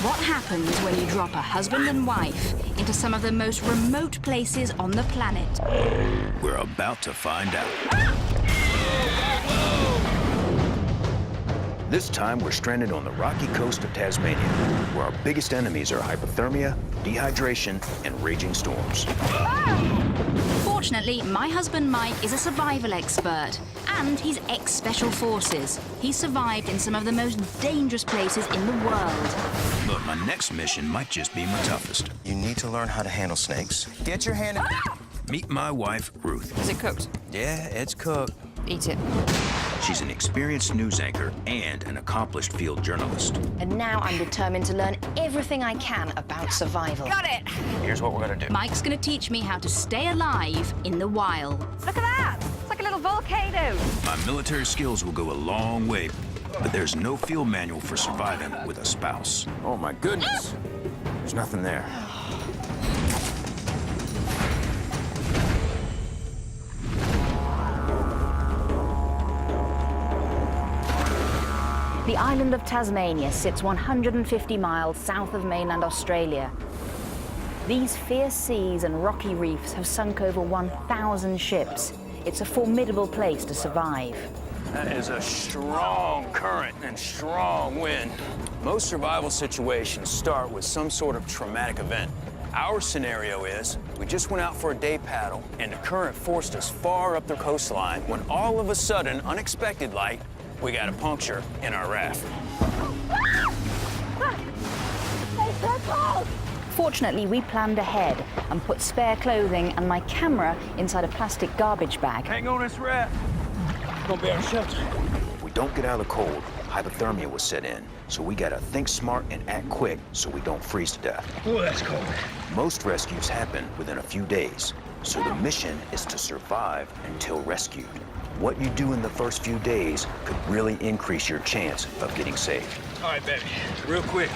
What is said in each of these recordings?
What happens when you drop a husband and wife into some of the most remote places on the planet? We're about to find out. This time, we're stranded on the rocky coast of Tasmania, where our biggest enemies are hypothermia, dehydration, and raging storms. Fortunately, my husband Mike is a survival expert, and he's ex-Special Forces. He survived in some of the most dangerous places in the world. But my next mission might just be my toughest. You need to learn how to handle snakes. Get your hand in... Meet my wife, Ruth. Is it cooked? Yeah, it's cooked. Eat it. She's an experienced news anchor and an accomplished field journalist. And now I'm determined to learn everything I can about survival. Got it! Here's what we're gonna do. Mike's gonna teach me how to stay alive in the wild. Look at that! It's like a little volcano. My military skills will go a long way, but there's no field manual for surviving with a spouse. Oh, my goodness. There's nothing there. The island of Tasmania sits 150 miles south of mainland Australia. These fierce seas and rocky reefs have sunk over 1,000 ships. It's a formidable place to survive. That is a strong current and strong wind. Most survival situations start with some sort of traumatic event. Our scenario is, we just went out for a day paddle, and the current forced us far up the coastline when all of a sudden, unexpected light, we got a puncture in our raft. Fortunately, we planned ahead and put spare clothing and my camera inside a plastic garbage bag. Hang on this raft. Gonna be our shelter. If we don't get out of the cold, hypothermia will set in. So we gotta think smart and act quick so we don't freeze to death. Oh, that's cold. Most rescues happen within a few days. So the mission is to survive until rescued. What you do in the first few days could really increase your chance of getting saved. All right, baby, real quick.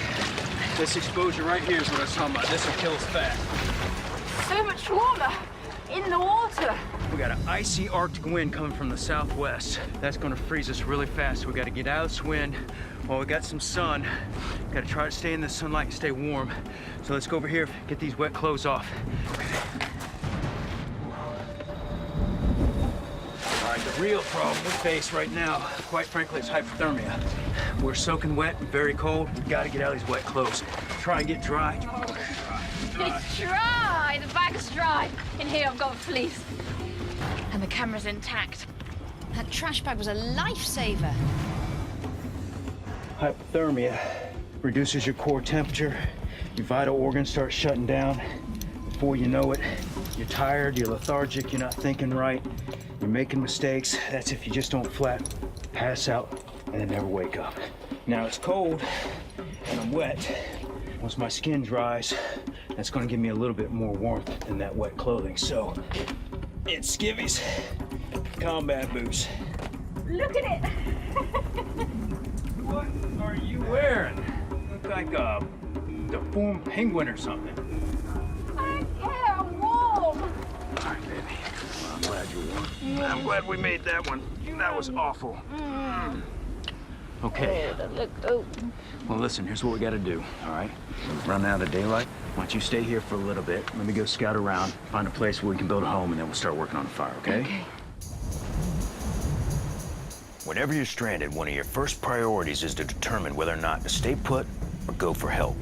This exposure right here is what I was talking about. This will kill us fast. So much warmer in the water. We got an icy Arctic wind coming from the southwest. That's gonna freeze us really fast. We gotta get out of this wind while we got some sun. Gotta try to stay in the sunlight and stay warm. So let's go over here, get these wet clothes off. All right, the real problem we face right now, quite frankly, is hypothermia. We're soaking wet and very cold. We gotta get out of these wet clothes. Try and get dry. It's dry. The bag's dry. In here, I've got a fleece. And the camera's intact. That trash bag was a lifesaver. Hypothermia reduces your core temperature. Your vital organs start shutting down. Before you know it, you're tired, you're lethargic, you're not thinking right, you're making mistakes. That's if you just don't flat pass out and then never wake up. Now it's cold and I'm wet. Once my skin dries, that's gonna give me a little bit more warmth than that wet clothing. So, it's skivvies, combat boots. Look at it. What are you wearing? Look like a deformed penguin or something. I'm warm. All right, baby. Well, I'm glad you're warm. I'm glad we made that one. That was awful. Okay. Well, listen, here's what we gotta do, all right? Running out of daylight. Why don't you stay here for a little bit? Let me go scout around, find a place where we can build a home, and then we'll start working on a fire, okay? Whenever you're stranded, one of your first priorities is to determine whether or not to stay put or go for help.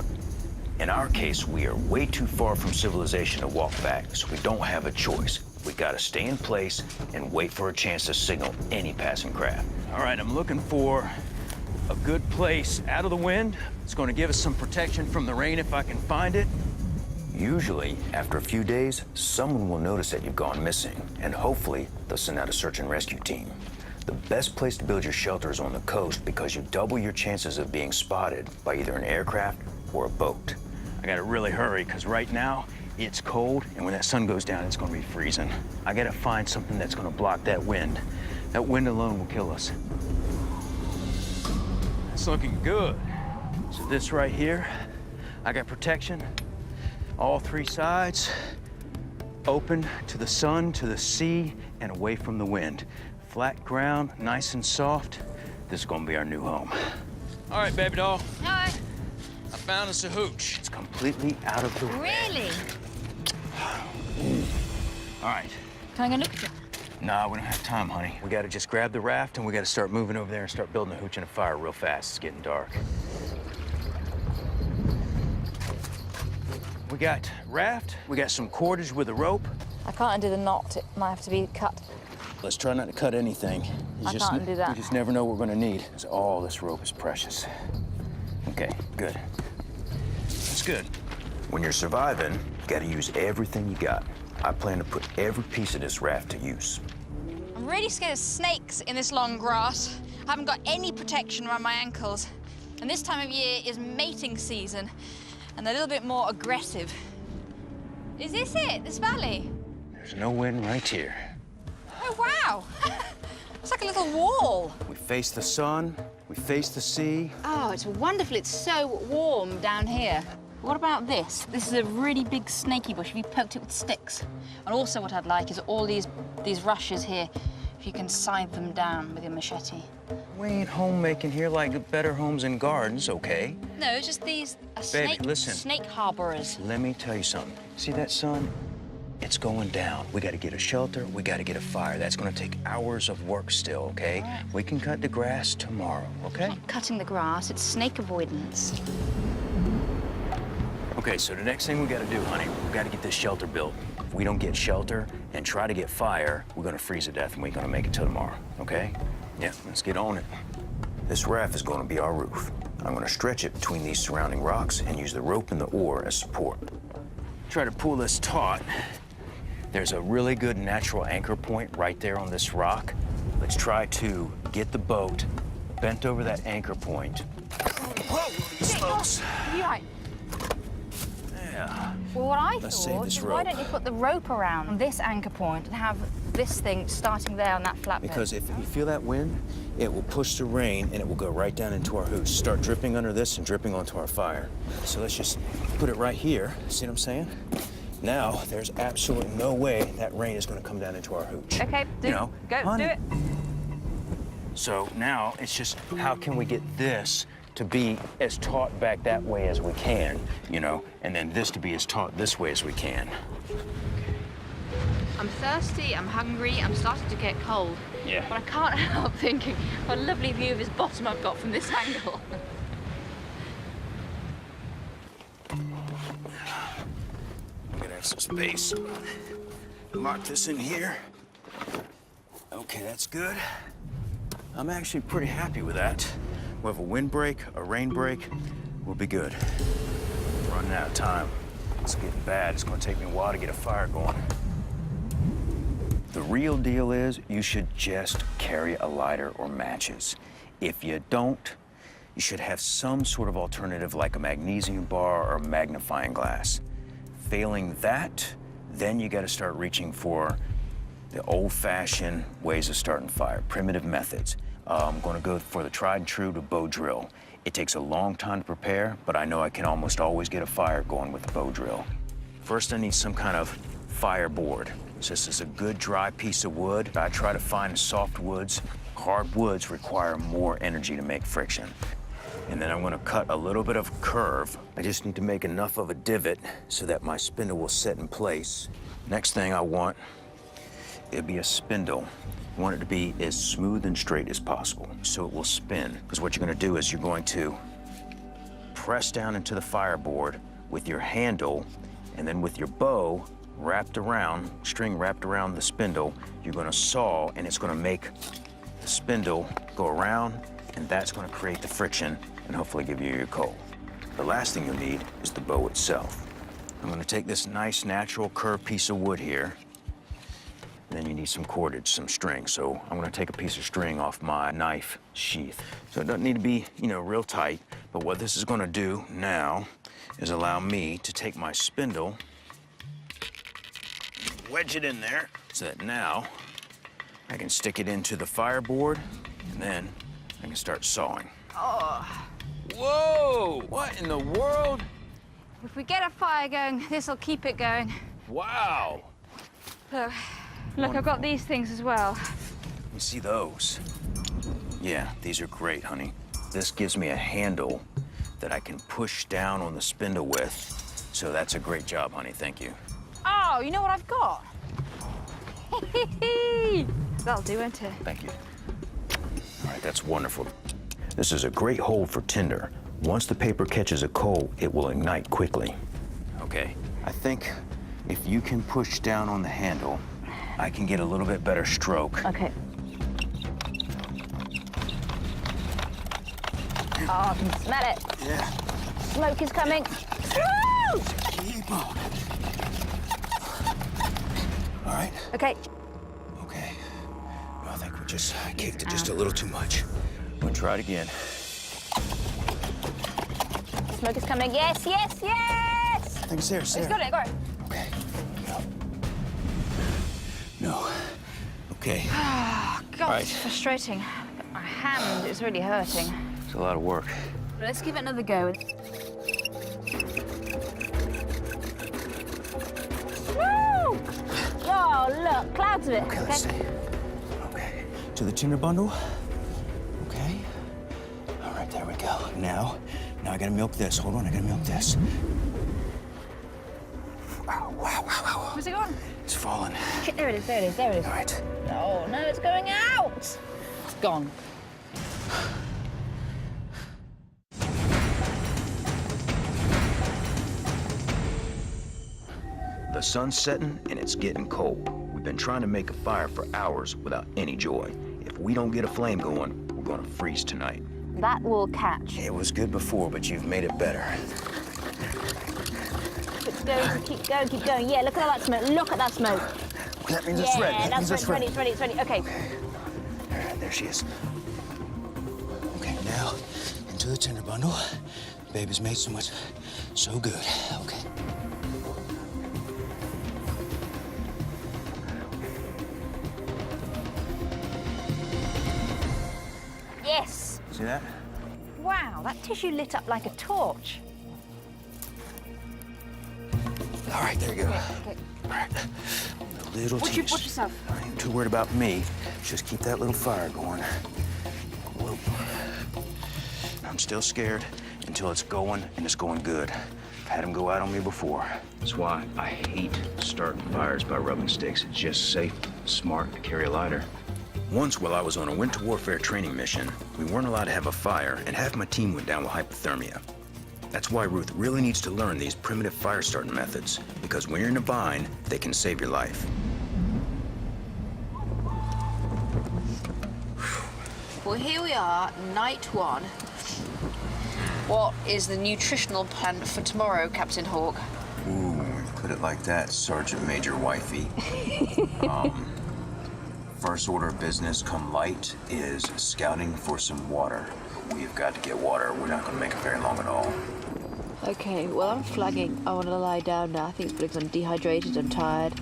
In our case, we are way too far from civilization to walk back, so we don't have a choice. We gotta stay in place and wait for a chance to signal any passing craft. All right, I'm looking for a good place out of the wind. It's gonna give us some protection from the rain if I can find it. Usually, after a few days, someone will notice that you've gone missing, and hopefully, they'll send out a search and rescue team. The best place to build your shelter is on the coast because you double your chances of being spotted by either an aircraft or a boat. I gotta really hurry, because right now, it's cold, and when that sun goes down, it's gonna be freezing. I gotta find something that's gonna block that wind. That wind alone will kill us. It's looking good. So this right here, I got protection. All three sides, open to the sun, to the sea, and away from the wind. Flat ground, nice and soft. This is gonna be our new home. All right, baby doll. Hi. I found us a hooch. It's completely out of the way. Really? All right. Can I go look at it? Nah, we don't have time, honey. We gotta just grab the raft and we gotta start moving over there and start building a hooch and a fire real fast. It's getting dark. We got raft, we got some cordage with a rope. I can't undo the knot. It might have to be cut. Let's try not to cut anything. I can't undo that. You just never know what we're gonna need. 'Cause all this rope is precious. Okay, good. That's good. When you're surviving, you gotta use everything you got. I plan to put every piece of this raft to use. I'm really scared of snakes in this long grass. I haven't got any protection around my ankles. And this time of year is mating season, and they're a little bit more aggressive. Is this it, this valley? There's no wind right here. Oh, wow. It's like a little wall. We face the sun, we face the sea. Oh, it's wonderful. It's so warm down here. What about this? This is a really big snaky bush. Have you poked it with sticks? And also what I'd like is all these rushes here, if you can scythe them down with your machete. We ain't homemaking here like better homes and gardens, okay? No, it's just these Baby, listen. snake harborers. Let me tell you something. See that sun? It's going down. We gotta get a shelter, we gotta get a fire. That's gonna take hours of work still, okay? Right. We can cut the grass tomorrow, okay? Not cutting the grass, it's snake avoidance. Okay, so the next thing we gotta do, honey, we gotta get this shelter built. If we don't get shelter and try to get fire, we're gonna freeze to death and we ain't gonna make it till tomorrow, okay? Yeah, let's get on it. This raft is gonna be our roof. I'm gonna stretch it between these surrounding rocks and use the rope and the oar as support. Try to pull this taut. There's a really good natural anchor point right there on this rock. Let's try to get the boat bent over that anchor point. Whoa, these folks. You're right. Yeah. Well, what I Let's save thought this is why rope. don't you put the rope around this anchor point and have this thing starting there on that flat bit? Because if you feel that wind, it will push the rain and it will go right down into our hooch. Start dripping under this and dripping onto our fire. So let's just put it right here. See what I'm saying? Now, there's absolutely no way that rain is going to come down into our hooch. Okay, You know, go, honey. do it. So now it's just how can we get this to be as taut back that way as we can, you know, and then this to be as taut this way as we can. I'm thirsty, I'm hungry, I'm starting to get cold. Yeah. But I can't help thinking what a lovely view of his bottom I've got from this angle. I'm gonna have some space. Mark this in here. Okay, that's good. I'm actually pretty happy with that. We'll have a windbreak, a rain break, we'll be good. Running out of time. It's getting bad. It's gonna take me a while to get a fire going. The real deal is you should just carry a lighter or matches. If you don't, you should have some sort of alternative like a magnesium bar or a magnifying glass. Failing that, then you gotta start reaching for the old-fashioned ways of starting fire, primitive methods. I'm gonna go for the tried and true to bow drill. It takes a long time to prepare, but I know I can almost always get a fire going with the bow drill. First, I need some kind of fire board. So this is a good dry piece of wood. I try to find soft woods. Hard woods require more energy to make friction. And then I'm gonna cut a little bit of curve. I just need to make enough of a divot so that my spindle will set in place. Next thing I want, it'll be a spindle. I want it to be as smooth and straight as possible so it will spin. Because what you're gonna do is you're going to press down into the fireboard with your handle, and then with your bow wrapped around, string wrapped around the spindle, you're gonna saw, and it's gonna make the spindle go around, and that's gonna create the friction and hopefully give you your coal. The last thing you'll need is the bow itself. I'm gonna take this nice natural curved piece of wood here. Then you need some cordage, some string. So I'm gonna take a piece of string off my knife sheath. So it doesn't need to be, you know, real tight, but what this is gonna do now is allow me to take my spindle, wedge it in there, so that now I can stick it into the fireboard, and then I can start sawing. Oh. Whoa, what in the world? If we get a fire going, this'll keep it going. Wow. Look, I've got these things as well. Let me see those. Yeah, these are great, honey. This gives me a handle that I can push down on the spindle with. So that's a great job, honey. Thank you. Oh, you know what I've got? That'll do, won't it? Thank you. All right, that's wonderful. This is a great hold for tinder. Once the paper catches a coal, it will ignite quickly. Okay, I think if you can push down on the handle, I can get a little bit better stroke. Okay. Oh, I can smell it. Yeah. Smoke is coming. Woo! Keep on. All right. Okay. Okay. Well, I think we just kicked it just a little too much. We'll try it again. Smoke is coming. Yes, yes, yes! I think it's there, Sarah. It's got it, got it. Okay. No. Okay. Oh, God, Right. it's frustrating. My hand is really hurting. It's a lot of work. Let's give it another go. Woo! Oh, look, clouds of it. Okay, let's see. Okay. To the tinder bundle. Okay. All right, there we go. Now I gotta milk this. Hold on, I gotta milk this. Wow, wow, wow, wow. Where's it gone? It's falling. There it is, there it is, there it is. All right. Oh, no, it's going out. It's gone. The sun's setting and it's getting cold. We've been trying to make a fire for hours without any joy. If we don't get a flame going, we're gonna freeze tonight. That will catch. It was good before, but you've made it better. Keep going, keep going. Yeah, look at all that smoke. Look at that smoke. That means it's ready. Yeah, That means that's it's ready, ready. it's ready, it's ready. Okay. All right, there she is. Okay, now into the tinder bundle. Baby's made so much, so good. Okay. Yes. See that? Wow, that tissue lit up like a torch. All right, there you go. Okay. All right. A little Watch taste. yourself. I ain't too worried about me. Just keep that little fire going. Whoa. I'm still scared until it's going, and it's going good. I've had them go out on me before. That's why I hate starting fires by rubbing sticks. It's just safe, smart to carry a lighter. Once, while I was on a winter warfare training mission, we weren't allowed to have a fire, and half my team went down with hypothermia. That's why Ruth really needs to learn these primitive fire starting methods, because when you're in a bind, they can save your life. Well, here we are, night one. What is the nutritional plan for tomorrow, Captain Hawk? Ooh, put it like that, Sergeant Major Wifey. First order of business come light is scouting for some water. We've got to get water. We're not going to make it very long at all. Okay, well, I'm flagging. I want to lie down now. I think it's because I'm dehydrated, I'm tired.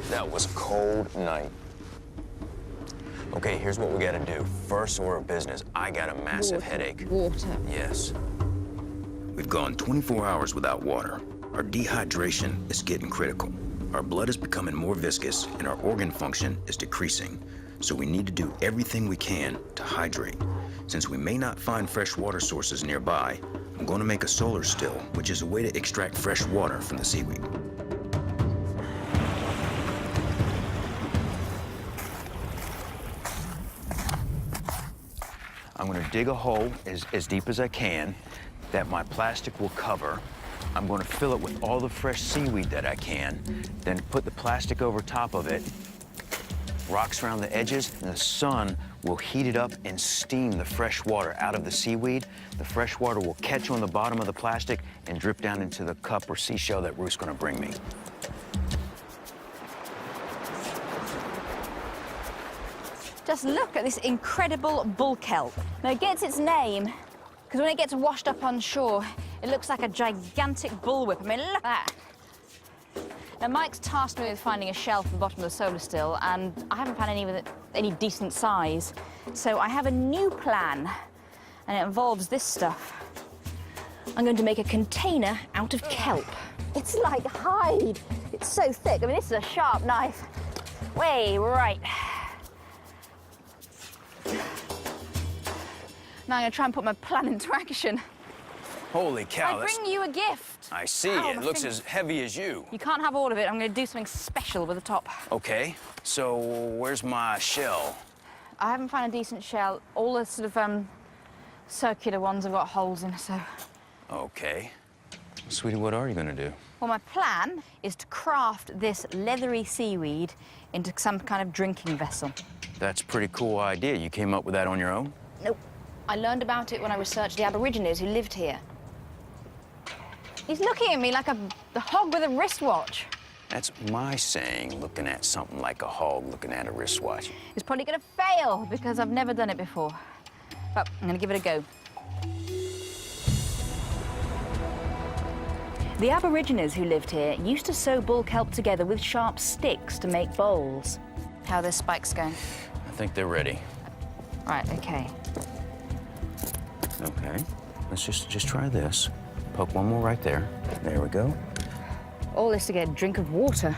That was a cold night. Okay, here's what we gotta do. First order of business, I got a massive headache. Water. Yes. We've gone 24 hours without water. Our dehydration is getting critical. Our blood is becoming more viscous and our organ function is decreasing. So we need to do everything we can to hydrate. Since we may not find fresh water sources nearby, I'm going to make a solar still, which is a way to extract fresh water from the seaweed. I'm going to dig a hole as deep as I can that my plastic will cover. I'm going to fill it with all the fresh seaweed that I can, then put the plastic over top of it, rocks around the edges, and the sun will heat it up and steam the fresh water out of the seaweed. The fresh water will catch on the bottom of the plastic and drip down into the cup or seashell that Ruth's going to bring me. Just look at this incredible bull kelp. Now, it gets its name because when it gets washed up on shore, it looks like a gigantic bullwhip. I mean, look at that. Now, Mike's tasked me with finding a shelf at the bottom of the solar still, and I haven't found any with any decent size. So I have a new plan. and it involves this stuff. I'm going to make a container out of kelp. It's like hide. It's so thick. I mean, this is a sharp knife. Way right. Now I'm going to try and put my plan into action. Holy cow, I bring you a gift. I see. Ow, It my looks fingers. as heavy as you. You can't have all of it. I'm going to do something special with the top. Okay, so where's my shell? I haven't found a decent shell. All the sort of circular ones have got holes in, so... Okay. Sweetie, what are you gonna do? Well, my plan is to craft this leathery seaweed into some kind of drinking vessel. That's a pretty cool idea. You came up with that on your own? Nope. I learned about it when I researched the Aborigines who lived here. He's looking at me like the hog with a wristwatch. That's my saying, looking at something like a hog looking at a wristwatch. It's probably going to fail because I've never done it before. But I'm going to give it a go. The Aborigines who lived here used to sew bull kelp together with sharp sticks to make bowls. How are their spikes going? I think they're ready. Right, okay. Okay, let's just try this. Poke one more right there. There we go. All this to get a drink of water.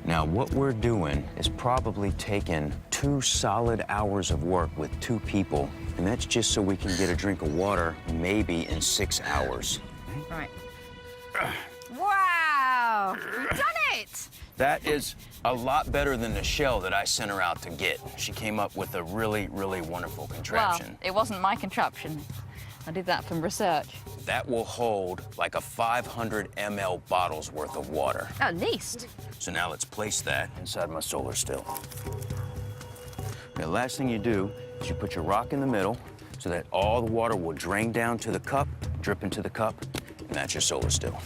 Now, what we're doing is probably taking 2 solid hours of work with 2 people, and that's just so we can get a drink of water maybe in 6 hours. Right. Wow! You've done it! That is a lot better than the shell that I sent her out to get. She came up with a really, really wonderful contraption. Well, it wasn't my contraption. I did that from research. That will hold like a 500 ml bottle's worth of water. At least. So now let's place that inside my solar still. The last thing you do is you put your rock in the middle so that all the water will drain down to the cup, drip into the cup, and that's your solar still.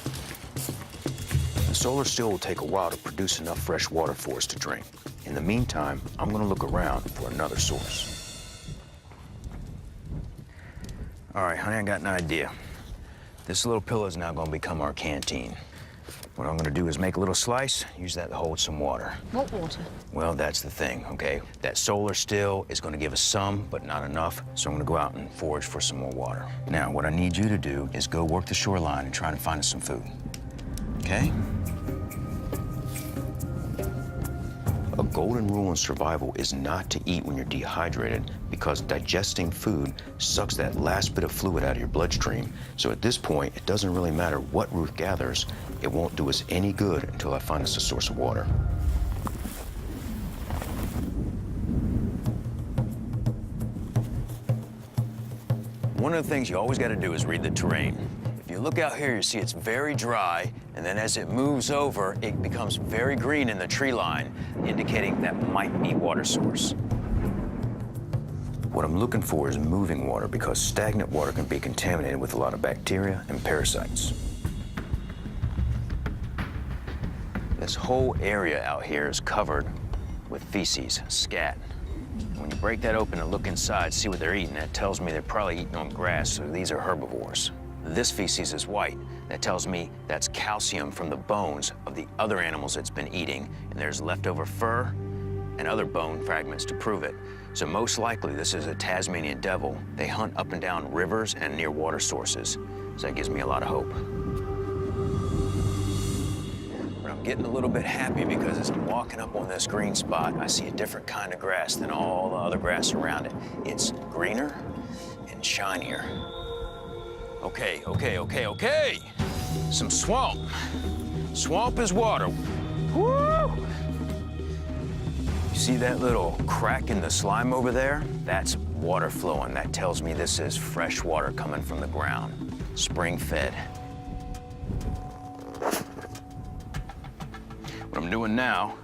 The solar still will take a while to produce enough fresh water for us to drink. In the meantime, I'm gonna look around for another source. All right, honey, I got an idea. This little pillow is now gonna become our canteen. What I'm gonna do is make a little slice, use that to hold some water. What water? Well, that's the thing, okay? That solar still is gonna give us some, but not enough, so I'm gonna go out and forage for some more water. Now, what I need you to do is go work the shoreline and try to find us some food, okay? A golden rule in survival is not to eat when you're dehydrated because digesting food sucks that last bit of fluid out of your bloodstream. So at this point, it doesn't really matter what Ruth gathers. It won't do us any good until I find us a source of water. One of the things you always got to do is read the terrain. If you look out here, you see it's very dry, and then as it moves over, it becomes very green in the tree line, indicating that might be water source. What I'm looking for is moving water because stagnant water can be contaminated with a lot of bacteria and parasites. This whole area out here is covered with feces, scat. When you break that open and look inside, see what they're eating, that tells me they're probably eating on grass, so these are herbivores. This feces is white. That tells me that's calcium from the bones of the other animals it's been eating, and there's leftover fur and other bone fragments to prove it. So most likely this is a Tasmanian devil. They hunt up and down rivers and near water sources. So that gives me a lot of hope. But I'm getting a little bit happy because as I'm walking up on this green spot, I see a different kind of grass than all the other grass around it. It's greener and shinier. Okay, okay, okay, okay. Some swamp. Swamp is water. Woo! You see that little crack in the slime over there? That's water flowing. That tells me this is fresh water coming from the ground, spring-fed. What I'm doing now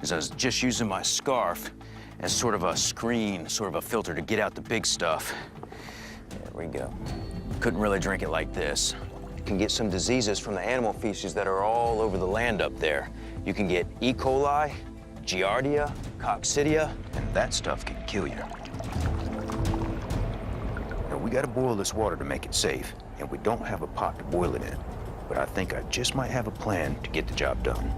is I was just using my scarf as sort of a screen, sort of a filter to get out the big stuff. There we go. Couldn't really drink it like this. You can get some diseases from the animal feces that are all over the land up there. You can get E. coli, Giardia, Coccidia, and that stuff can kill you. Now, we gotta boil this water to make it safe, and we don't have a pot to boil it in. But I think I just might have a plan to get the job done.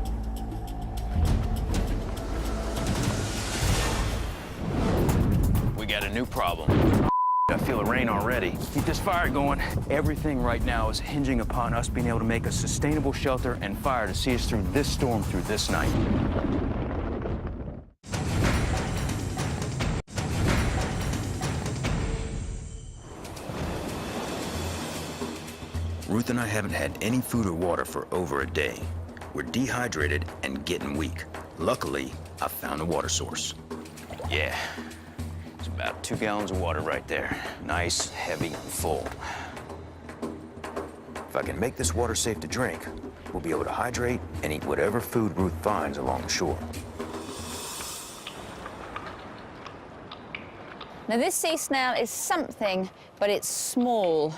We got a new problem. I feel the rain already. Keep this fire going. Everything right now is hinging upon us being able to make a sustainable shelter and fire to see us through this storm, through this night. Ruth and I haven't had any food or water for over a day. We're dehydrated and getting weak. Luckily, I found a water source. Yeah, it's about 2 gallons of water right there. Nice, heavy, and full. If I can make this water safe to drink, we'll be able to hydrate and eat whatever food Ruth finds along the shore. Now, this sea snail is something, but it's small.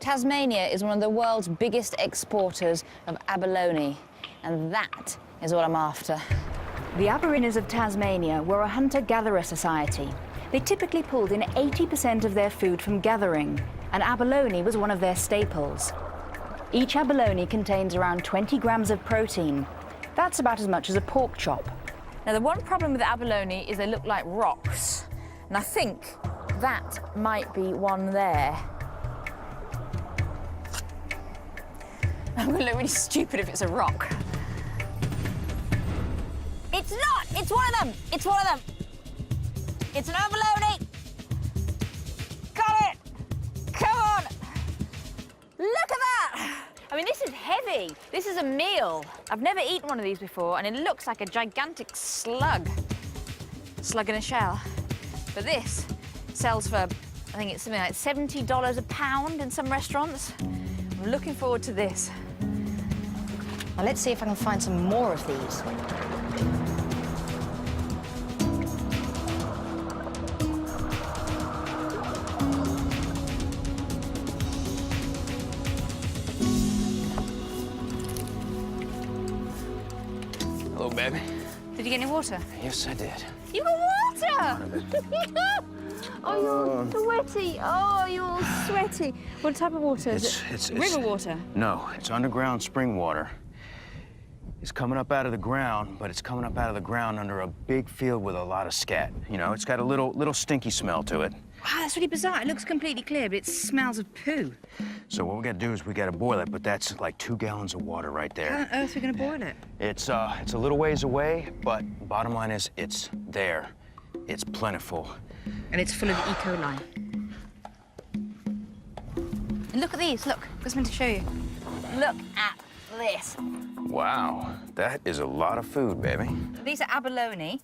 Tasmania is one of the world's biggest exporters of abalone, and that is what I'm after. The Aborigines of Tasmania were a hunter-gatherer society. They typically pulled in 80% of their food from gathering, and abalone was one of their staples. Each abalone contains around 20 grams of protein. That's about as much as a pork chop. Now, the one problem with abalone is they look like rocks, and I think that might be one there. I'm gonna look really stupid if it's a rock. It's not! It's one of them! It's one of them! It's an abalone! Got it! Come on! Look at that! I mean, this is heavy. This is a meal. I've never eaten one of these before, and it looks like a gigantic slug. Slug in a shell. But this sells for, I think it's something like $70 a pound in some restaurants. I'm looking forward to this. Now, let's see if I can find some more of these. Hello, baby. Did you get any water? Yes, I did. You got water! Oh, you're sweaty. Oh, you're all sweaty. What type of water is it? It's river water? No, it's underground spring water. It's coming up out of the ground, but it's coming up out of the ground under a big field with a lot of scat. You know, it's got a little stinky smell to it. Wow, that's really bizarre. It looks completely clear, but it smells of poo. So what we gotta do is we gotta boil it, but that's like 2 gallons of water right there. How on earth are we gonna boil it? It's a little ways away, but bottom line is it's there. It's plentiful. And it's full of E. coli. And look at these, look. I've got something to show you. Look at this. Wow, that is a lot of food, baby. These are abalone.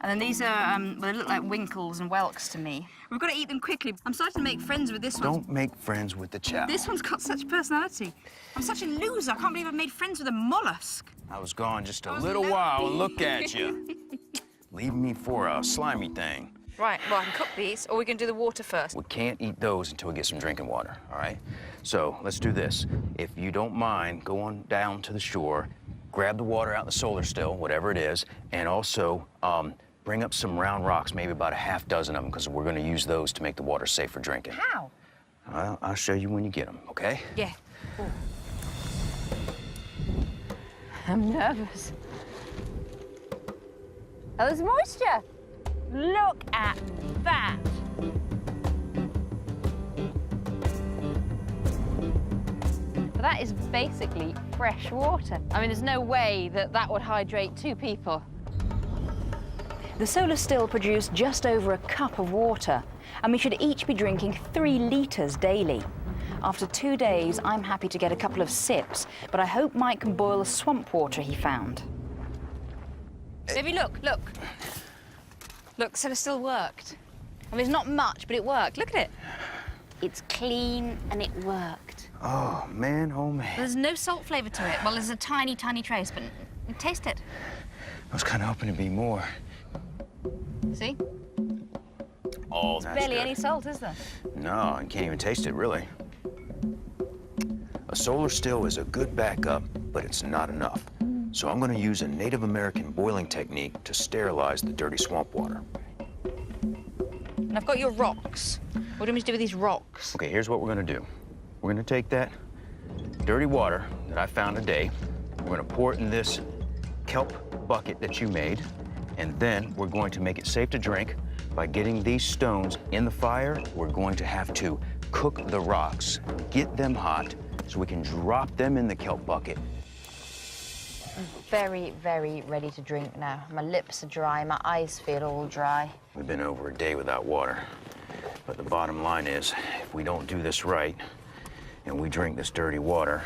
And then these are, well, they look like winkles and whelks to me. We've got to eat them quickly. I'm starting to make friends with this one. Don't make friends with the chow. This one's got such personality. I'm such a loser. I can't believe I've made friends with a mollusk. I was gone just a little while, and look at you. Leave me for a slimy thing. Right, well, I can cook these, or we can do the water first. We can't eat those until we get some drinking water, all right? So let's do this. If you don't mind, go on down to the shore, grab the water out of the solar still, whatever it is, and also bring up some round rocks, maybe about a half dozen of them, because we're going to use those to make the water safe for drinking. How? I'll show you when you get them, okay? Yeah. Ooh. I'm nervous. Oh, there's moisture. Look at that. That is basically fresh water. I mean, there's no way that that would hydrate 2 people. The solar still produced just over a cup of water, and we should each be drinking 3 litres daily. After 2 days, I'm happy to get a couple of sips, but I hope Mike can boil the swamp water he found. Baby, look, look. Look, solar still worked. I mean, it's not much, but it worked. Look at it. It's clean and it worked. Oh, man, oh, man. There's no salt flavour to it. Well, there's a tiny, tiny trace, but taste it. I was kind of hoping to be more. See? Oh, that's Barely good. any salt, is there? No, you can't even taste it, really. A solar still is a good backup, but it's not enough. So I'm going to use a Native American boiling technique to sterilize the dirty swamp water. And I've got your rocks. What do you want me to do with these rocks? Okay, here's what we're going to do. We're going to take that dirty water that I found today. We're going to pour it in this kelp bucket that you made. And then we're going to make it safe to drink by getting these stones in the fire. We're going to have to cook the rocks, get them hot, so we can drop them in the kelp bucket. I'm very, very ready to drink now. My lips are dry, my eyes feel all dry. We've been over a day without water. But the bottom line is, if we don't do this right, and we drink this dirty water,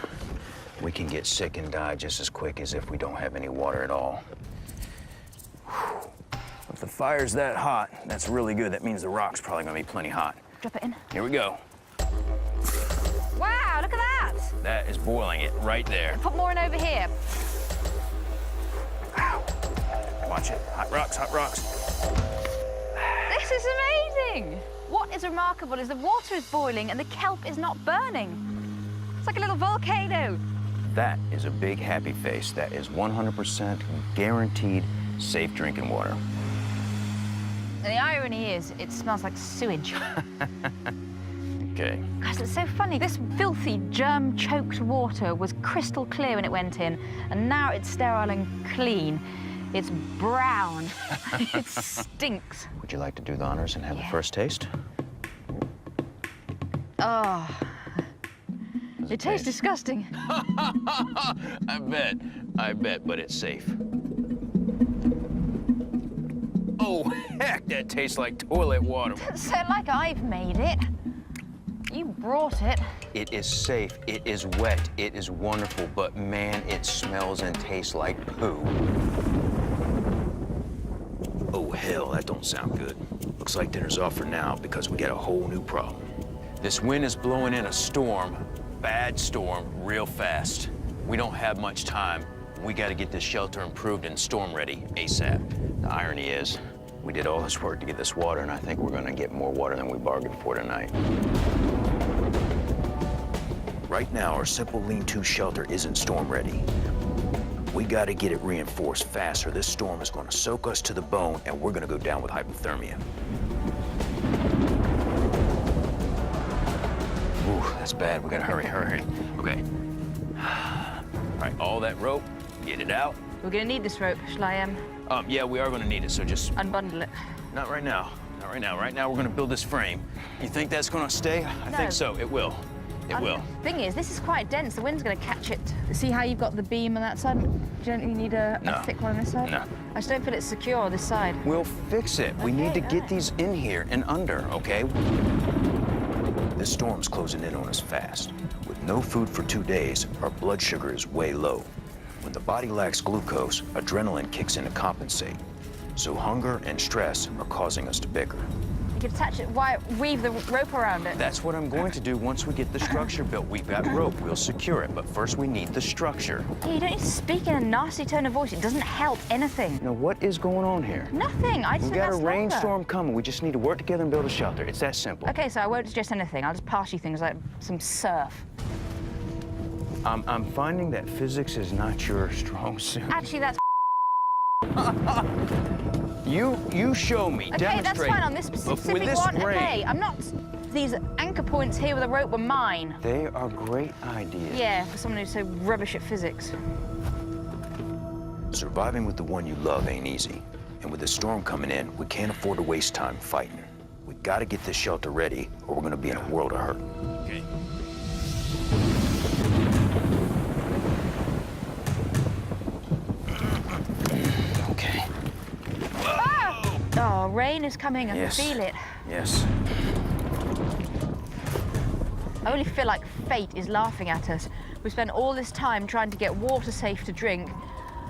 we can get sick and die just as quick as if we don't have any water at all. If the fire's that hot, that's really good. That means the rock's probably gonna be plenty hot. Drop it in. Here we go. Wow, look at that! That is boiling it right there. Put more in over here. Watch it. Hot rocks, hot rocks. This is amazing! What is remarkable is the water is boiling and the kelp is not burning. It's like a little volcano. That is a big happy face. That is 100% guaranteed safe drinking water. And the irony is, it smells like sewage. Okay. Guys, it's so funny. This filthy, germ-choked water was crystal clear when it went in, and now it's sterile and clean. It's brown. It stinks. Would you like to do the honors and have the first taste? Oh. It tastes disgusting. I bet, but it's safe. Oh, heck, that tastes like toilet water. So like I've made it. You brought it. It is safe, it is wet, it is wonderful, but man, it smells and tastes like poo. Oh, hell, that don't sound good. Looks like dinner's off for now because we got a whole new problem. This wind is blowing in a storm, bad storm, real fast. We don't have much time. We got to get this shelter improved and storm ready ASAP. The irony is, we did all this work to get this water, and I think we're gonna get more water than we bargained for tonight. Right now, our simple lean-to shelter isn't storm ready. We gotta get it reinforced fast, or this storm is gonna soak us to the bone, and we're gonna go down with hypothermia. Ooh, that's bad. We gotta hurry, hurry. Okay. All right, all that rope, get it out. We're gonna need this rope. Shall I, Yeah, we are gonna need it, so just... unbundle it? Not right now. Not right now. Right now, we're gonna build this frame. You think that's gonna stay? I think so. It will. It will. The thing is, this is quite dense. The wind's gonna catch it. See how you've got the beam on that side? Don't you need a thick one on this side? No. I just don't feel it's secure on this side. We'll fix it. We need to get these in here and under, okay? This storm's closing in on us fast. With no food for 2 days, our blood sugar is way low. When the body lacks glucose, adrenaline kicks in to compensate. So hunger and stress are causing us to bicker. You can attach it, weave the rope around it. That's what I'm going to do once we get the structure built. We've got rope. We'll secure it. But first, we need the structure. Yeah, you don't need to speak in a nasty tone of voice. It doesn't help anything. Now, what is going on here? Nothing. I just We've got a think that's rainstorm coming. We just need to work together and build a shelter. It's that simple. Okay, so I won't suggest anything. I'll just pass you things like some surf. I'm finding that physics is not your strong suit. Actually, that's You show me. okay. Demonstrate. That's fine on this specific with this one. rain, Okay, I'm not. These anchor points here with a rope were mine. They are great ideas. Yeah, for someone who's so rubbish at physics. Surviving with the one you love ain't easy. And with the storm coming in, we can't afford to waste time fighting. We gotta get this shelter ready, or we're gonna be in a world of hurt. Okay. Okay. Oh, rain is coming. I Yes. can feel it. Yes. I really feel like fate is laughing at us. We spent all this time trying to get water safe to drink,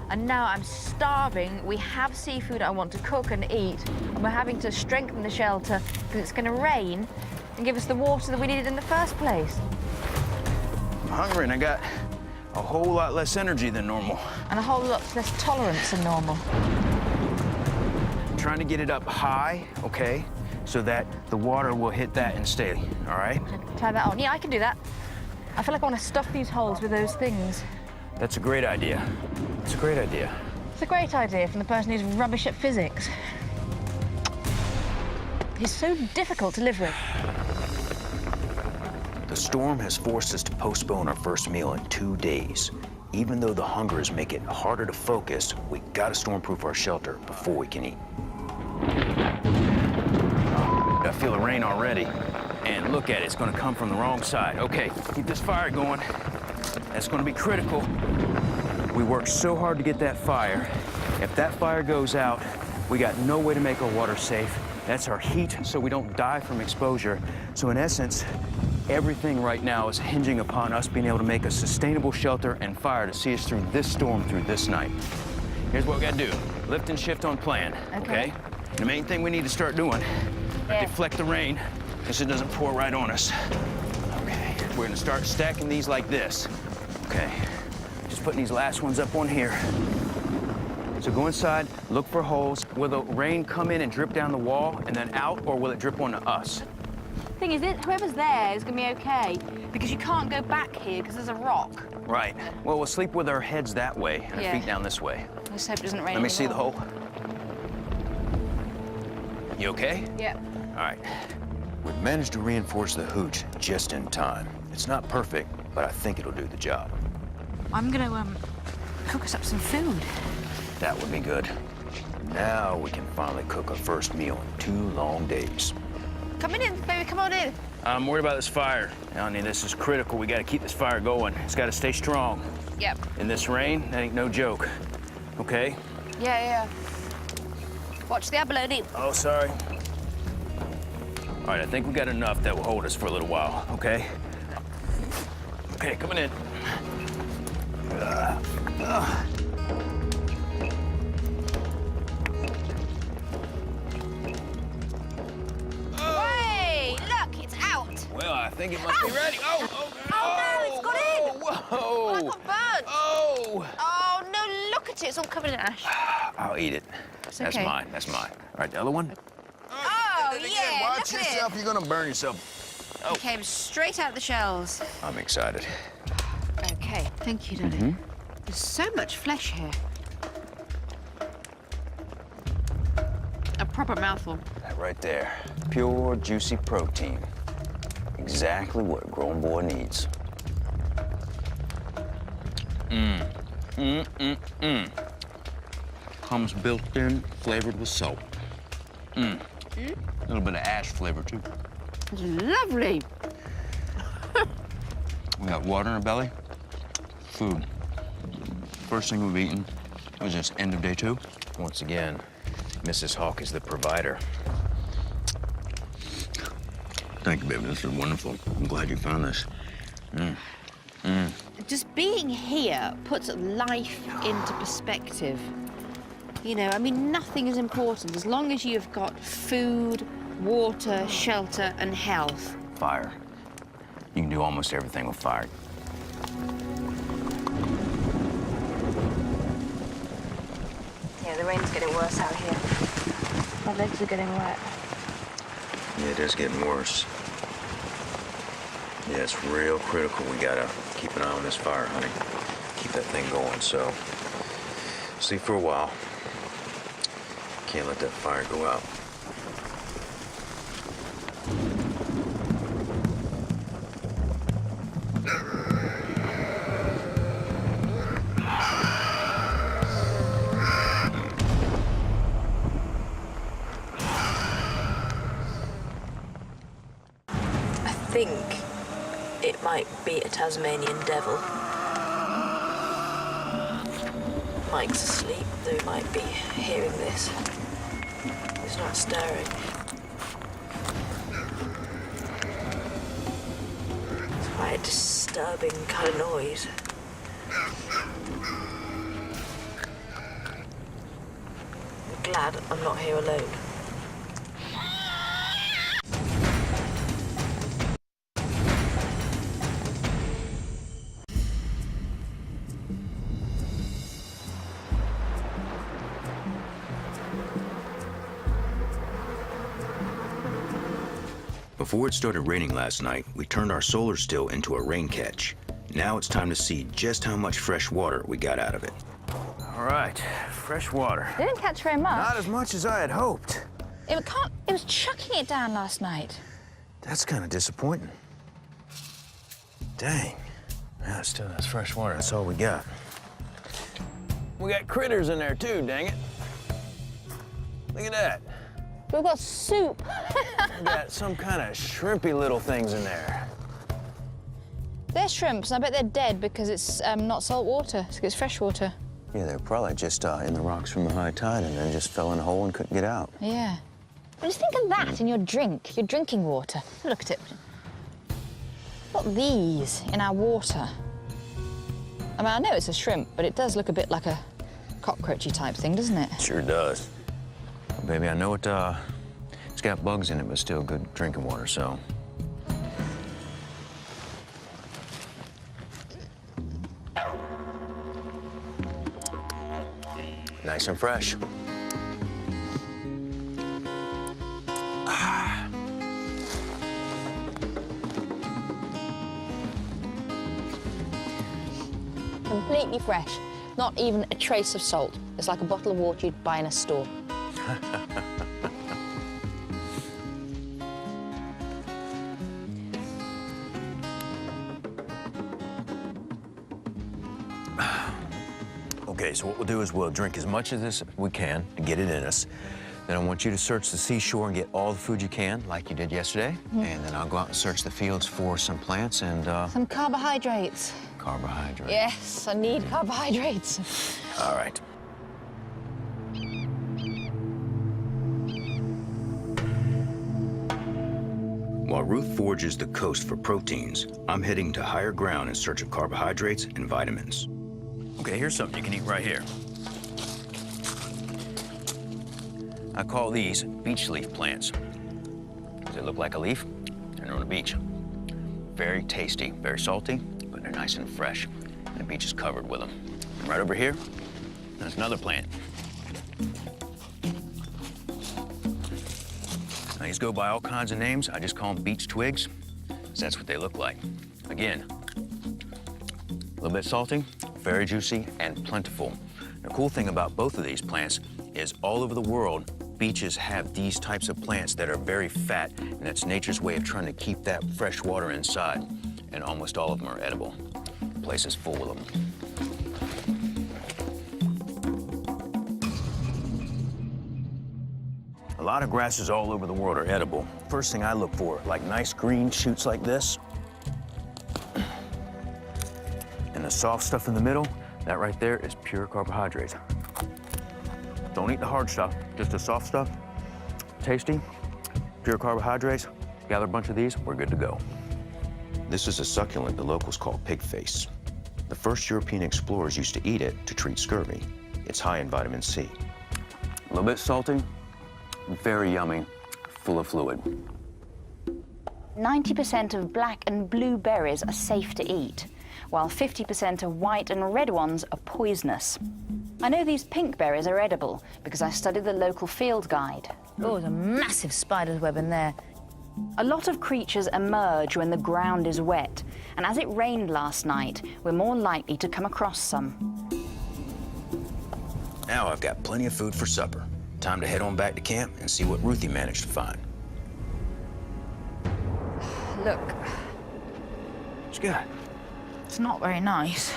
and now I'm starving. We have seafood I want to cook and eat, and we're having to strengthen the shelter because it's going to rain and give us the water that we needed in the first place. I'm hungry and I got a whole lot less energy than normal. And a whole lot less tolerance than normal. I'm trying to get it up high, okay, so that the water will hit that and stay, all right? Tie that on. Yeah, I can do that. I feel like I want to stuff these holes with those things. That's a great idea. It's a great idea. It's a great idea from the person who's rubbish at physics. He's so difficult to live with. The storm has forced us to postpone our first meal in 2 days. Even though the hungers make it harder to focus, we gotta stormproof our shelter before we can eat. I feel the rain already. And look at it, it's gonna come from the wrong side. Okay, keep this fire going. That's gonna be critical. We worked so hard to get that fire. If that fire goes out, we got no way to make our water safe. That's our heat, so we don't die from exposure. So in essence, everything right now is hinging upon us being able to make a sustainable shelter and fire to see us through this storm, through this night. Here's what we gotta do. Lift and shift on plan, okay? The main thing we need to start doing, deflect the rain, so it doesn't pour right on us. Okay, we're gonna start stacking these like this. Okay, just putting these last ones up on here. So go inside, look for holes. Will the rain come in and drip down the wall and then out, or will it drip onto us? Thing is, whoever's there is going to be okay, because you can't go back here because there's a rock. Right. Well, we'll sleep with our heads that way and our feet down this way. Let's hope it doesn't rain Let me see the anymore. hole. You okay? Yeah. All right. We've managed to reinforce the hooch just in time. It's not perfect, but I think it'll do the job. I'm going to cook us up some food. That would be good. Now we can finally cook our first meal in 2 long days. Coming in, baby, come on in. I'm worried about this fire. Melanie, this is critical. We gotta keep this fire going. It's gotta stay strong. Yep. In this rain, that ain't no joke. Okay? Yeah. Watch the abalone. Oh, sorry. All right, I think we got enough that will hold us for a little while, okay? Okay, coming in. Hey, look, it's out. Well, I think it must be ready. Oh, no, it's got in. Whoa! I got burnt. Oh! Oh, no, look at it. It's all covered in ash. I'll eat it. That's okay. mine. That's mine. All right, the other one? Oh, yeah, Watch look at yourself. You're gonna burn yourself. it. It came straight out the shells. I'm excited. Okay, thank you, darling. There's so much flesh here. A proper mouthful. That right there. Pure, juicy protein. Exactly what a grown boy needs. Comes built in, flavored with salt. A little bit of ash flavor, too. It's lovely. We got water in our belly, food. First thing we've eaten was this end of day 2. Once again, Mrs. Hawk is the provider. Thank you, baby. This is wonderful. I'm glad you found this. Just being here puts life into perspective. You know, I mean, nothing is important as long as you've got food, water, shelter, and health. Fire. You can do almost everything with fire. Yeah, the rain's getting worse out here. My legs are getting wet. Yeah, it is getting worse. Yeah, it's real critical. We gotta keep an eye on this fire, honey. Keep that thing going, so sleep for a while. Can't let that fire go out. I think it might be a Tasmanian devil. Mike's asleep, though he might be hearing this. He's not stirring. It's quite a disturbing kind of noise. I'm glad I'm not here alone. Before it started raining last night, we turned our solar still into a rain catch. Now it's time to see just how much fresh water we got out of it. All right, fresh water. They didn't catch very much. Not as much as I had hoped. It was chucking it down last night. That's kind of disappointing. Dang. Yeah, it still has fresh water. That's all we got. We got critters in there too, dang it. Look at that. We've got soup. We got some kind of shrimpy little things in there. They're shrimps, and I bet they're dead because it's not salt water, it's fresh water. Yeah, they're probably just in the rocks from the high tide and then just fell in a hole and couldn't get out. Yeah. But just think of that in your drink, your drinking water. Look at it. Got these in our water. I mean, I know it's a shrimp, but it does look a bit like a cockroachy type thing, doesn't it? Sure does. Well, baby, I know it's got bugs in it, but still good drinking water, so. Nice and fresh. Completely fresh. Not even a trace of salt. It's like a bottle of water you'd buy in a store. Okay, so what we'll do is we'll drink as much of this as we can and get it in us. Then I want you to search the seashore and get all the food you can, like you did yesterday. And then I'll go out and search the fields for some plants and Some carbohydrates. carbohydrates. Yes, I need carbohydrates. All right. While Ruth forges the coast for proteins, I'm heading to higher ground in search of carbohydrates and vitamins. Okay, here's something you can eat right here. I call these beach leaf plants. Does it look like a leaf? They're on a beach. Very tasty, very salty, but they're nice and fresh. And the beach is covered with them. And right over here, there's another plant. Now, these go by all kinds of names. I just call them beach twigs, because that's what they look like. Again, a little bit salty, very juicy and plentiful. The cool thing about both of these plants is all over the world, beaches have these types of plants that are very fat, and that's nature's way of trying to keep that fresh water inside. And almost all of them are edible. The place is full of them. A lot of grasses all over the world are edible. First thing I look for, like nice green shoots like this. And the soft stuff in the middle, that right there is pure carbohydrates. Don't eat the hard stuff, just the soft stuff. Tasty, pure carbohydrates. Gather a bunch of these, we're good to go. This is a succulent the locals call pig face. The first European explorers used to eat it to treat scurvy. It's high in vitamin C. A little bit salty, very yummy, full of fluid. 90% of black and blue berries are safe to eat, while 50% of white and red ones are poisonous. I know these pink berries are edible because I studied the local field guide. Oh, there's a massive spider's web in there. A lot of creatures emerge when the ground is wet, and as it rained last night, we're more likely to come across some. Now I've got plenty of food for supper. Time to head on back to camp and see what Ruthie managed to find. Look, What you got? it's not very nice.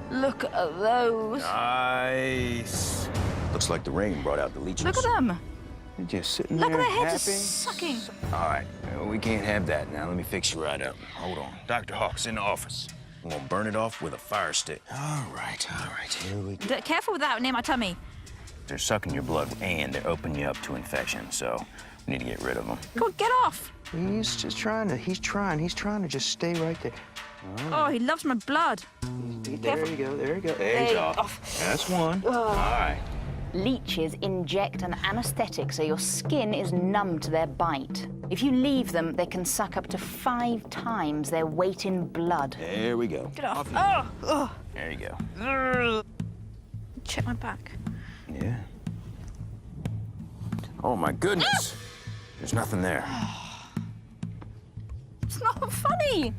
Look at those. Nice. Looks like the rain brought out the leeches. Look at them. You're just sitting Look there at their happy. heads just sucking. All right, we can't have that now. Let me fix you right up. Hold on. Dr. Hawk's in the office. I'm gonna burn it off with a fire stick. All right, here we go. Careful with that near my tummy. They're sucking your blood and they're opening you up to infection, so we need to get rid of them. Go on, get off. He's just trying to just stay right there. Oh, he loves my blood. There you go, there you go. There you go. That's one. All right. Leeches inject an anesthetic so your skin is numb to their bite. If you leave them, they can suck up to 5 times their weight in blood. There we go. Get off. Oh. There you go. Check my back. Yeah. Oh, my goodness. There's nothing there. It's not funny.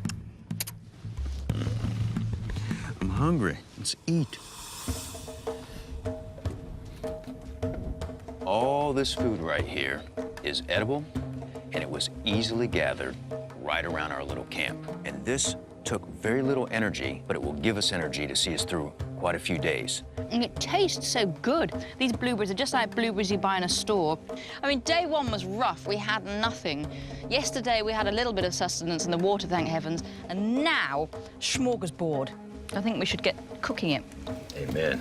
I'm hungry. Let's eat. All this food right here is edible, and it was easily gathered right right around our little camp. And this took very little energy, but it will give us energy to see us through quite a few days. And it tastes so good. These blueberries are just like blueberries you buy in a store. I mean, day one was rough. We had nothing. Yesterday, we had a little bit of sustenance in the water, thank heavens. And now, smorgasbord. I think we should get cooking it. Amen.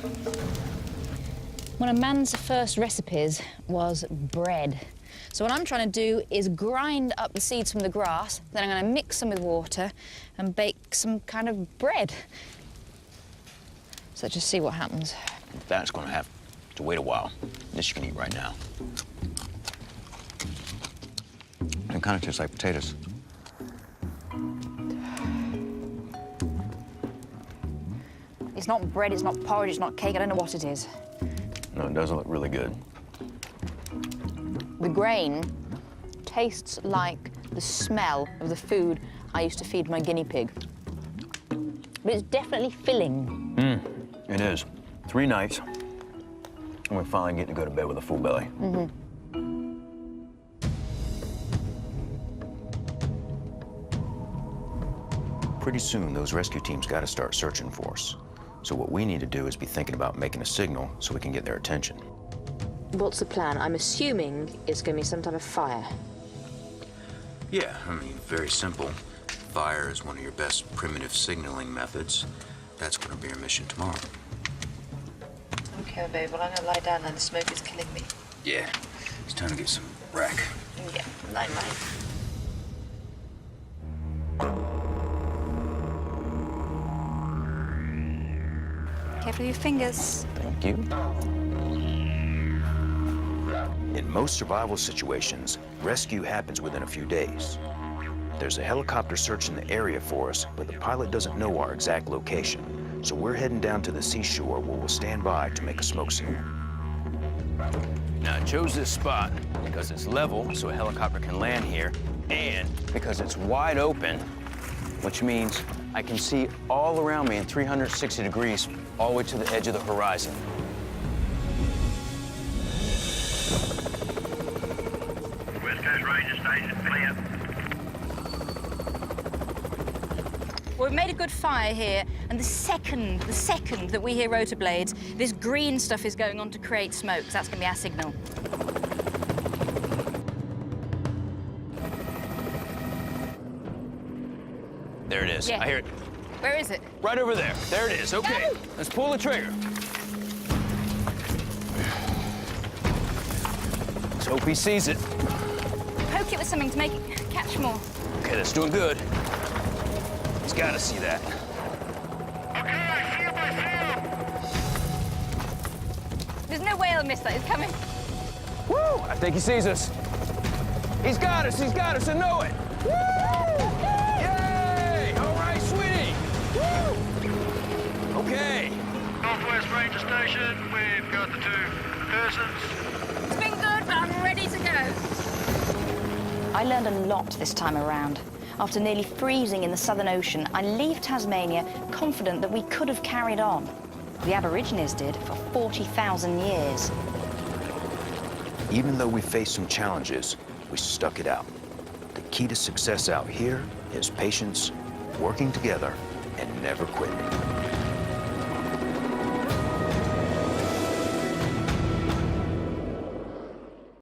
One of man's first recipes was bread. So what I'm trying to do is grind up the seeds from the grass, then I'm going to mix them with water and bake some kind of bread. So just see what happens. That's going to have to wait a while. This you can eat right now. It kind of tastes like potatoes. It's not bread, it's not porridge, it's not cake, I don't know what it is. No, it does look really good. The grain tastes like the smell of the food I used to feed my guinea pig. But it's definitely filling. It is. 3 nights, and we finally get to go to bed with a full belly. Pretty soon, those rescue teams got to start searching for us. So what we need to do is be thinking about making a signal so we can get their attention. What's the plan? I'm assuming it's going to be some type of fire. Yeah, I mean, very simple. Fire is one of your best primitive signaling methods. That's going to be our mission tomorrow. Okay, babe, well, I'm going to lie down now. The smoke is killing me. Yeah, it's time to get some rack. Yeah, lie. Careful with your fingers. Thank you. In most survival situations, rescue happens within a few days. There's a helicopter searching the area for us, but the pilot doesn't know our exact location. So we're heading down to the seashore where we'll stand by to make a smoke signal. Now, I chose this spot because it's level, so a helicopter can land here, and because it's wide open, which means I can see all around me in 360 degrees, all the way to the edge of the horizon. West Coast Ranger Station, clear. Well, we've made a good fire here, and the second that we hear rotor blades, this green stuff is going on to create smoke. So that's going to be our signal. There it is. Yeah. I hear it. Where is it? Right over there. There it is. Okay. No! Let's pull the trigger. Let's hope he sees it. Poke it with something to make it catch more. Okay, that's doing good. He's got to see that. Okay, shield by shield. There's no way I'll miss that. It's coming. Woo! I think he sees us. He's got us. He's got us. I know it. Woo! Yay! All right, sweetie. Woo! Okay. Northwest Ranger Station, we've got the 2 persons. It's been good, but I'm ready to go. I learned a lot this time around. After nearly freezing in the Southern Ocean, I leave Tasmania confident that we could have carried on. The Aborigines did for 40,000 years. Even though we faced some challenges, we stuck it out. The key to success out here is patience, working together, and never quitting.